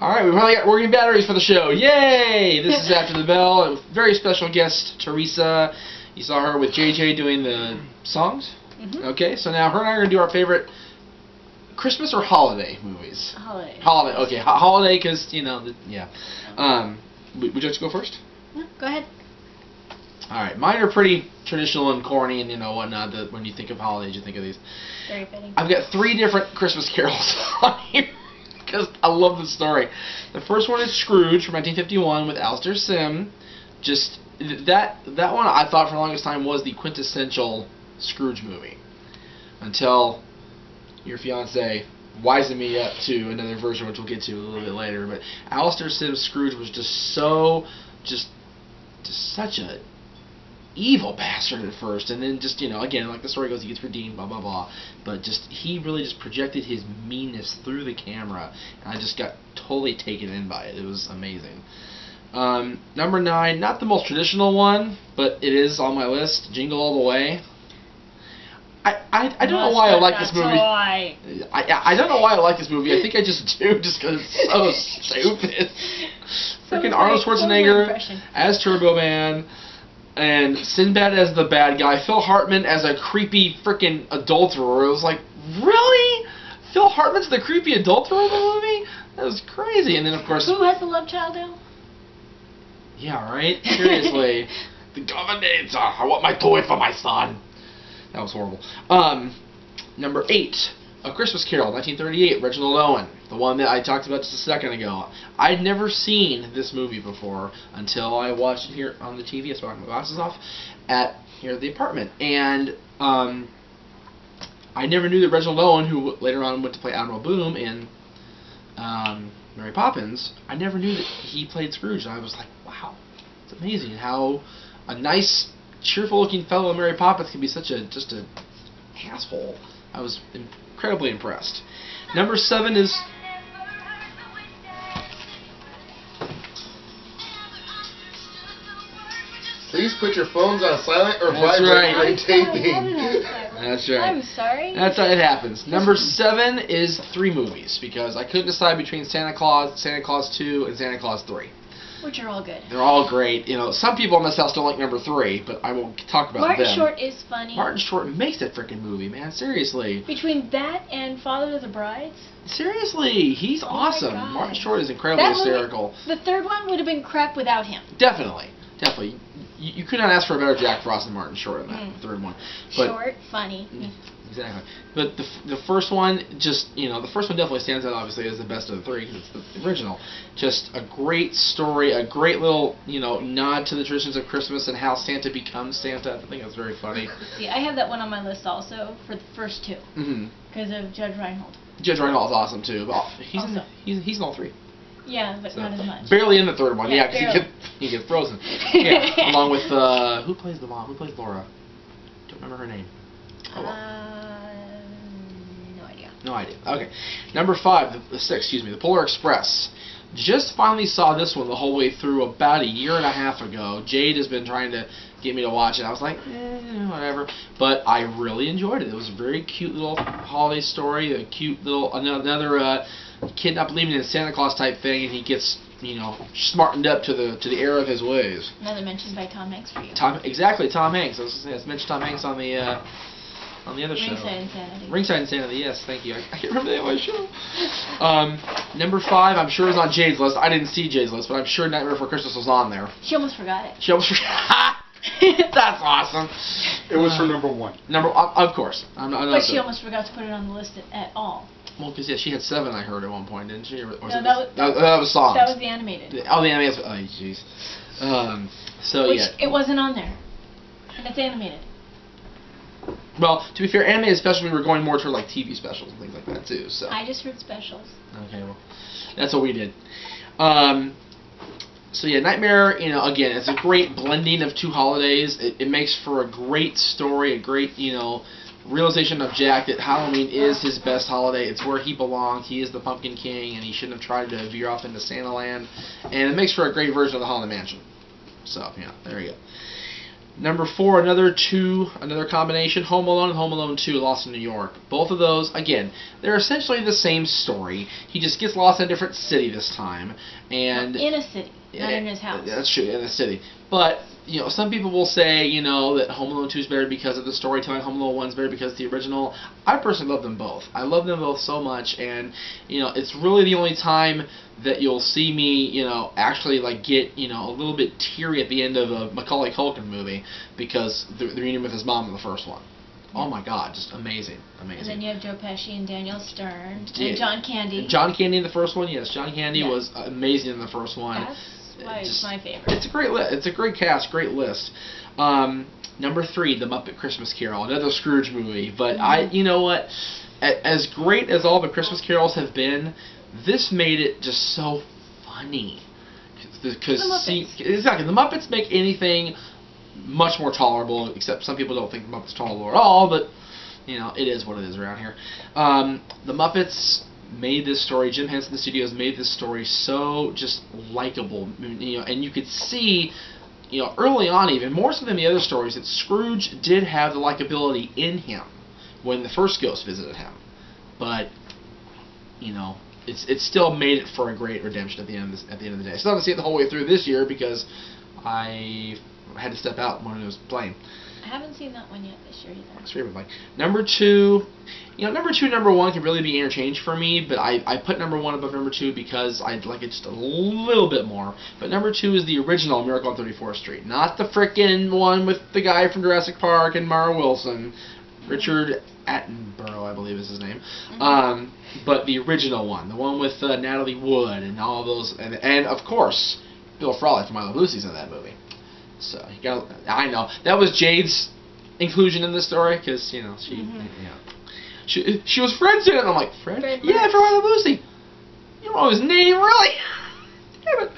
Alright, we finally got working batteries for the show. Yay! This is After the Bell. A very special guest, Teresa. You saw her with JJ doing the songs. Okay, so now her and I are going to do our favorite Christmas or holiday movies. Holiday. Holiday, okay. Holiday, because, you know, yeah. Would you like to go first? Yeah, go ahead. Alright, mine are pretty traditional and corny and, you know, whatnot. When you think of holidays, you think of these. Very fitting. I've got 3 different Christmas carols on here. Because I love the story. The first one is Scrooge from 1951 with Alistair Sim. Just that one I thought for the longest time was the quintessential Scrooge movie. Until your fiance wisened me up to another version, which we'll get to a little bit later. But Alistair Sim's Scrooge was just such a evil bastard at first, and then just, you know, again, like the story goes, he gets redeemed, blah blah blah, but just he really just projected his meanness through the camera, and I just got totally taken in by it. It was amazing. Number 9, not the most traditional one, but it is on my list, Jingle All the Way. I don't know why I like this movie. I don't know why I like this movie. I think I just do, just because it's so stupid. Freaking Arnold Schwarzenegger as Turbo Man. And Sinbad as the bad guy, Phil Hartman as a creepy freaking adulterer. It was like, really? Phil Hartman's the creepy adulterer in the movie? That was crazy. And then, of course... Who has the love child now? Yeah, right? Seriously. The Governator. I want my toy for my son. That was horrible. Number 8. A Christmas Carol, 1938, Reginald Owen. The one that I talked about just a second ago. I'd never seen this movie before until I watched it here on the TV. I took my glasses off at here at the apartment. And I never knew that Reginald Owen, who later on went to play Admiral Boom in Mary Poppins, I never knew that he played Scrooge. And I was like, wow, it's amazing how a nice, cheerful-looking fellow in Mary Poppins can be such just an asshole. I was incredibly impressed. Number 7 is... Please put your phones on silent or vibrate when taping. That's right. I'm sorry. That's how it happens. Number 7 is 3 movies, because I couldn't decide between Santa Claus 2, and Santa Claus 3. Which are all good. They're all great. You know, some people in this house don't like number 3, but I won't talk about Martin them. Short is funny. Martin Short makes that freaking movie, man. Seriously. Between that and Father of the Brides. Seriously, he's awesome. Martin Short is incredibly hysterical. Movie, the third one would have been crap without him. Definitely. Definitely. You could not ask for a better Jack Frost than Martin Short in that third one. But, Short, funny. Exactly. But the first one, just, you know, the first one definitely stands out, obviously, as the best of the 3, because it's the original. Just a great story, a great little, you know, nod to the traditions of Christmas and how Santa becomes Santa. I think that's very funny. See, I have that one on my list also for the first 2. Because of Judge Reinhold. Judge Reinhold's awesome, too. But he's in all 3. Yeah, but not as much. Barely in the third one, yeah, because he gets frozen. Yeah, along with, who plays the mom? Who plays Laura? Don't remember her name. Oh, well. No idea. No idea. Okay. Number 5, the Polar Express. Just finally saw this one the whole way through about a year and a half ago. Jade has been trying to get me to watch it. I was like, whatever. But I really enjoyed it. It was a very cute little holiday story. A cute little, another kid not believing in Santa Claus type thing, and he gets, you know, smartened up to the error of his ways. Another mention by Tom Hanks for you. Exactly, Tom Hanks. I was going to say, it's mentioned Tom Hanks on the other show. Ringside Insanity. Ringside Insanity, yes, thank you. I can't remember the name of my show. Number 5, I'm sure is on Jade's list. I didn't see Jade's list, but I'm sure Nightmare Before Christmas was on there. She almost forgot it. She almost forgot. That's awesome. It was for number 1. Of course. But she almost forgot to put it on the list at all. Well, because yeah, she had 7, I heard at one point, didn't she? No, that was songs. That was the animated. Oh, the animated. Oh, jeez. Which it wasn't on there, and it's animated. Well, to be fair, animated specials, we were going more toward like TV specials and things like that too. So I just heard specials. Okay, well, that's what we did. So yeah, Nightmare, you know, again, it's a great blending of 2 holidays. It makes for a great story, a great, you know, realization of Jack that Halloween is his best holiday. It's where he belongs. He is the Pumpkin King, and he shouldn't have tried to veer off into Santa Land. And it makes for a great version of the Haunted Mansion. So, yeah, there you go. Number 4, another combination, Home Alone and Home Alone 2, Lost in New York. Both of those, again, they're essentially the same story. He just gets lost in a different city this time. And in a city, not in his house. That's true, in a city. But, you know, some people will say, you know, that Home Alone 2 is better because of the storytelling, Home Alone 1 is better because of the original. I personally love them both. I love them both so much, and, you know, it's really the only time that you'll see me, you know, actually, like, get, you know, a little bit teary at the end of a Macaulay Culkin movie, because the reunion with his mom in the first one. Oh my God, just amazing, amazing. And then you have Joe Pesci and Daniel Stern and John Candy. John Candy in the first one, yes. John Candy was amazing in the first one. That's why it's my favorite. It's a great list. It's a great cast, great list. Number 3, The Muppet Christmas Carol, another Scrooge movie. But you know what? As great as all the Christmas carols have been, this made it just so funny. Because exactly, the Muppets make anything much more tolerable, except some people don't think the Muppets tolerable at all, but, you know, it is what it is around here. The Muppets made this story, Jim Henson Studios made this story so just likable, you know, and you could see, you know, early on even, more so than the other stories, that Scrooge did have the likability in him when the first ghost visited him. But, you know, it still made it for a great redemption at the end of the day. So I'm not going to see it the whole way through this year because I had to step out when it was playing. I haven't seen that one yet this year either. Number 2, you know, number 2, number 1 can really be interchanged for me, but I put number 1 above number 2 because I like it just a little bit more. But number 2 is the original Miracle on 34th Street, not the frickin' one with the guy from Jurassic Park and Mara Wilson, Richard Attenborough, I believe is his name. But the original one, the one with Natalie Wood and all those, and of course Bill Frawley from I Love Lucy's in that movie. So you got, I know that was Jade's inclusion in this story because, you know, she was Fred's in it. And I'm like, Fred? Yeah, from I Love Lucy. You don't know his name, really? Damn it.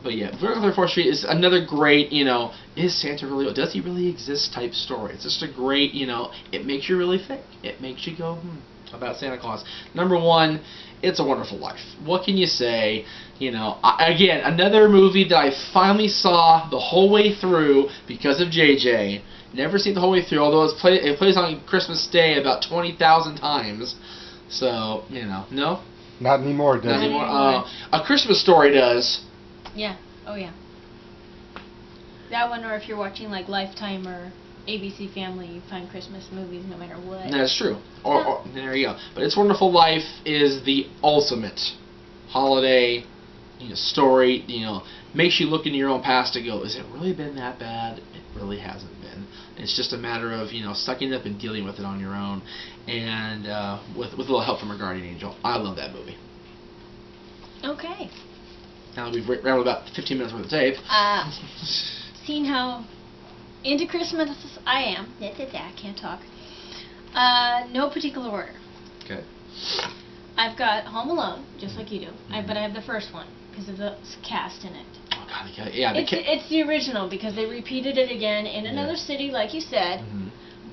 But yeah, Miracle on 34th Street is another great, you know, is Santa really, does he really exist type story. It's just a great, you know, it makes you really think. It makes you go, about Santa Claus. Number 1, It's a Wonderful Life. What can you say? You know, again, another movie that I finally saw the whole way through because of JJ. Never seen the whole way through, although it plays on Christmas Day about 20,000 times. So, you know, no? Not anymore, does it? Not anymore. A Christmas Story does. Yeah. Oh, yeah. That one, or if you're watching, like, Lifetime or ABC Family, you find Christmas movies no matter what. That's true. Or there you go. But It's a Wonderful Life is the ultimate holiday, you know, story. You know, makes you look into your own past and go, "Has it really been that bad?" It really hasn't been. It's just a matter of, you know, sucking it up and dealing with it on your own, and with a little help from a guardian angel. I love that movie. Okay. Now that we've rambled about 15 minutes worth of tape. Seeing how into Christmas I am. I can't talk. No particular order. Okay. I've got Home Alone, just like you do. But I have the first one because of the cast in it. Oh God, yeah. It's the original because they repeated it again in another city, like you said.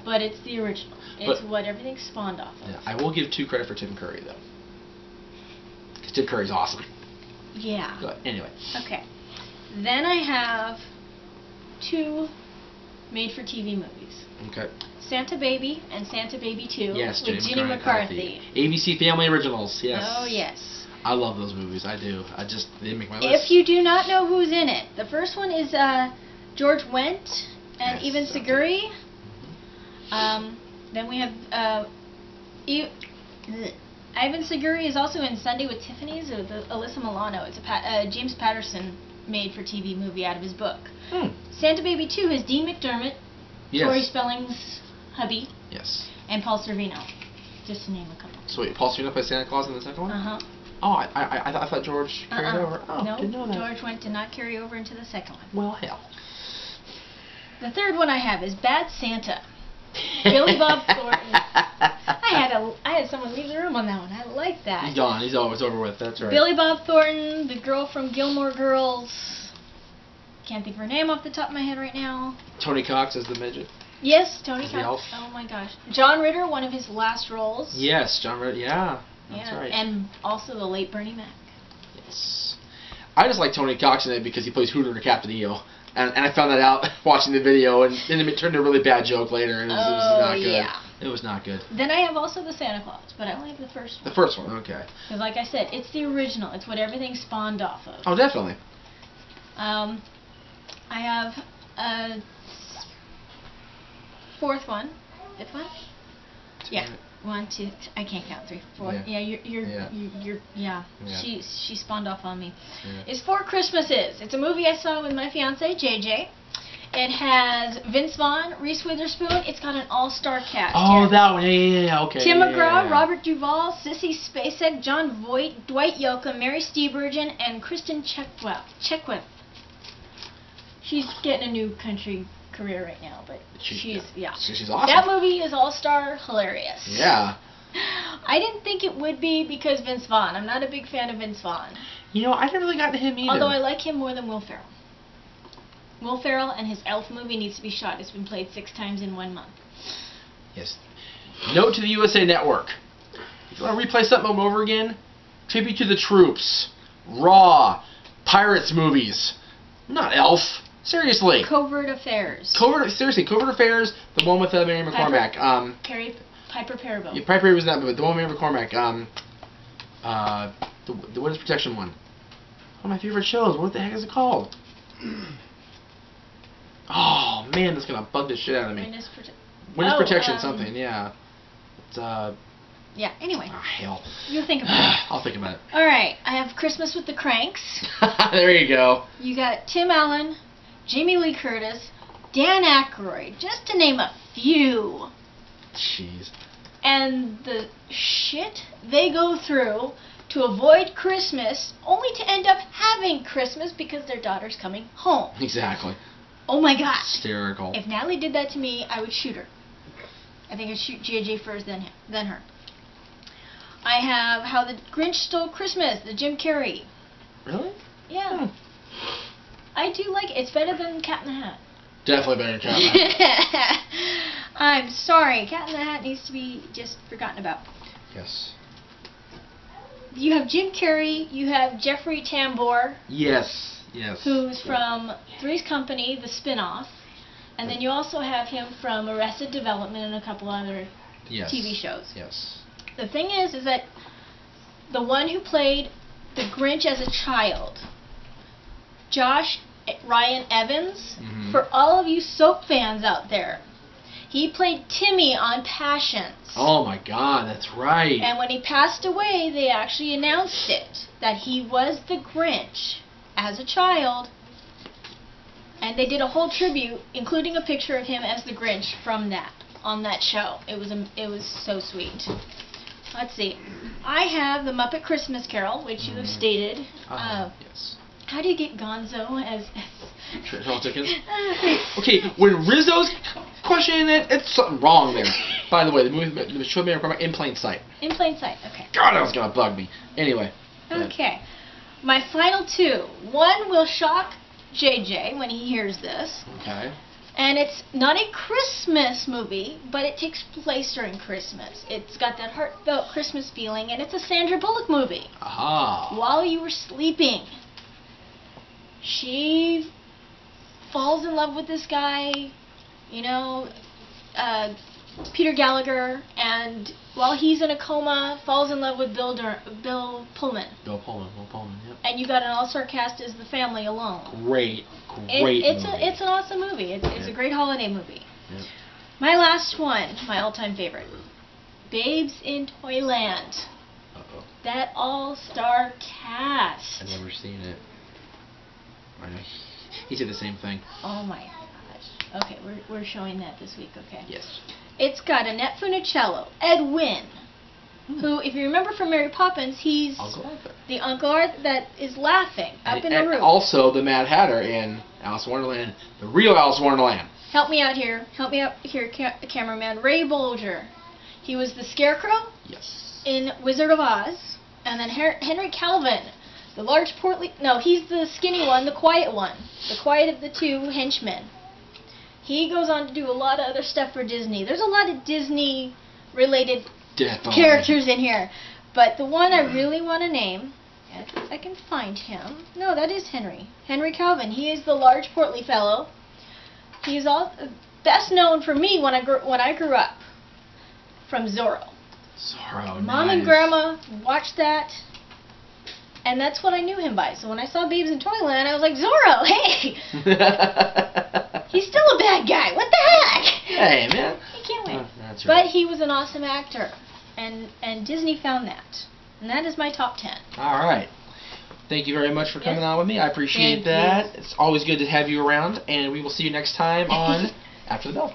But it's the original. It's what everything spawned off of. Yeah, I will give 2 credit for Tim Curry though. Because Tim Curry's awesome. Yeah. Good. Anyway. Okay. Then I have 2 made-for-TV movies. Okay. Santa Baby and Santa Baby 2 with Jenny McCarthy. ABC Family Originals, yes. Oh, yes. I love those movies, I do. They make my list. If you do not know who's in it, the first one is George Wendt and Evan Siguri. Then we have Ivan Siguri is also in Sunday with Tiffany's with Alyssa Milano. It's a James Patterson made-for-TV movie out of his book. Santa Baby 2 has Dean McDermott, Tori Spelling's hubby, and Paul Sorvino, just to name a couple. So wait, Paul Sorvino plays Santa Claus in the second one? Oh, I thought George carried over. Oh, no, didn't know that. George did not carry over into the second one. Well, hell. The third one I have is Bad Santa. Billy Bob Thornton. I had someone leave the room on that one. I like that. He's gone. He's always over with. That's right. Billy Bob Thornton, the girl from Gilmore Girls. Can't think of her name off the top of my head right now. Tony Cox as the midget. Yes, Tony Cox. Oh my gosh. John Ritter, one of his last roles. Yes, John Ritter. Yeah, that's right. And also the late Bernie Mac. Yes. I just like Tony Cox in it because he plays Hooter in Captain EO. And I found that out watching the video, and it turned into a really bad joke later, and it was not good. Yeah. It was not good. Then I have also the Santa Claus, but I only have the first one. The first one, okay. Because like I said, it's the original. It's what everything spawned off of. Oh, definitely. I have a fourth one. Fifth one? Yeah. 1, 2. I can't count. 3, 4. Yeah, you're. She spawned off on me. Yeah. It's 4 Christmases. It's a movie I saw with my fiance JJ. It has Vince Vaughn, Reese Witherspoon. It's got an all-star cast. Oh, that one. Yeah. Okay. Tim McGraw, Robert Duvall, Sissy Spacek, John Voight, Dwight Yoakam, Mary Steenburgen, and Kristen Chenoweth. She's getting a new country career right now, but she's awesome. That movie is all-star hilarious. Yeah. I didn't think it would be because Vince Vaughn. I'm not a big fan of Vince Vaughn. I never really got to him either. Although I like him more than Will Ferrell. Will Ferrell and his Elf movie needs to be shot. It's been played 6 times in 1 month. Yes. Note to the USA Network. If you want to replay something over again, Tribute to the Troops, Raw, Pirates movies. Not Elf. Seriously. Covert Affairs. Covert Affairs, the one with Mary McCormack. Piper Perabo. Yeah, Piper Perabo was not, but the one with Mary McCormack. The Witness Protection one. One of my favorite shows. What the heck is it called? Oh man, that's gonna bug the shit out of me. Witness Protection something, yeah. It's yeah, anyway. Oh, hell. You'll think about it. I'll think about it. Alright, I have Christmas with the Kranks. There you go. You got Tim Allen, Jamie Lee Curtis, Dan Aykroyd, just to name a few. Jeez. And the shit they go through to avoid Christmas, only to end up having Christmas because their daughter's coming home. Exactly. Oh my gosh. Hysterical. If Natalie did that to me, I would shoot her. I think I'd shoot J.J. first, then her. I have How the Grinch Stole Christmas, the Jim Carrey. Really? Yeah. I do like it. It's better than Cat in the Hat. Definitely better than Cat in the Hat. I'm sorry. Cat in the Hat needs to be just forgotten about. Yes. You have Jim Carrey. You have Jeffrey Tambor. Yes. Who's from Three's Company, the spin-off. And then you also have him from Arrested Development and a couple other TV shows. Yes. The thing is that the one who played the Grinch as a child, Josh Ryan Evans, for all of you soap fans out there, he played Timmy on Passions. Oh my God, that's right. And when he passed away, they actually announced it, that he was the Grinch as a child, and they did a whole tribute, including a picture of him as the Grinch from that, on that show. It was so sweet. Let's see. I have the Muppet Christmas Carol, which you have stated. Yes. How do you get Gonzo as Charles Dickens? Okay, when Rizzo's questioning it, it's something wrong there. By the way, the show made in Plain Sight. In Plain Sight, okay. God, that was gonna bug me. Anyway. Okay. My final 2. One will shock JJ when he hears this. Okay. And it's not a Christmas movie, but it takes place during Christmas. It's got that heartfelt Christmas feeling, and it's a Sandra Bullock movie. Aha. While You Were Sleeping. She falls in love with this guy, Peter Gallagher, and while he's in a coma, falls in love with Bill Pullman. Bill Pullman, yep. And you got an all-star cast as the family alone. Great it's movie. It's an awesome movie. It's a great holiday movie. Yep. My last one, my all-time favorite, Babes in Toyland. Uh-oh. That all-star cast. I've never seen it. I know. He said the same thing. Oh my gosh. Okay, we're showing that this week, okay? Yes. It's got Annette Funicello, Ed Wynn, who, if you remember from Mary Poppins, he's Uncle Arthur. The Uncle Arthur that is laughing up in the room. Also the Mad Hatter in Alice in Wonderland, the real Alice in Wonderland. Help me out here, cameraman. Ray Bolger. He was the Scarecrow. Yes. In Wizard of Oz, and then Henry Calvin, the large portly. No, he's the skinny one, the quiet one, the quiet of the 2 henchmen. He goes on to do a lot of other stuff for Disney. There's a lot of Disney-related characters in here. But the one I really want to name, If I can find him. No, that is Henry. Henry Calvin. He is the large, portly fellow. He is best known for me when I grew up from Zorro. Zorro, Mom and Grandma watched that, and that's what I knew him by. So when I saw Babes in Toyland, I was like, Zorro, hey! He's still a bad guy. What the heck? Hey, man. He can't win. That's right. But he was an awesome actor, and Disney found that. And that is my top 10. All right. Thank you very much for coming on with me. I appreciate that. It's always good to have you around, and we will see you next time on After the Bell.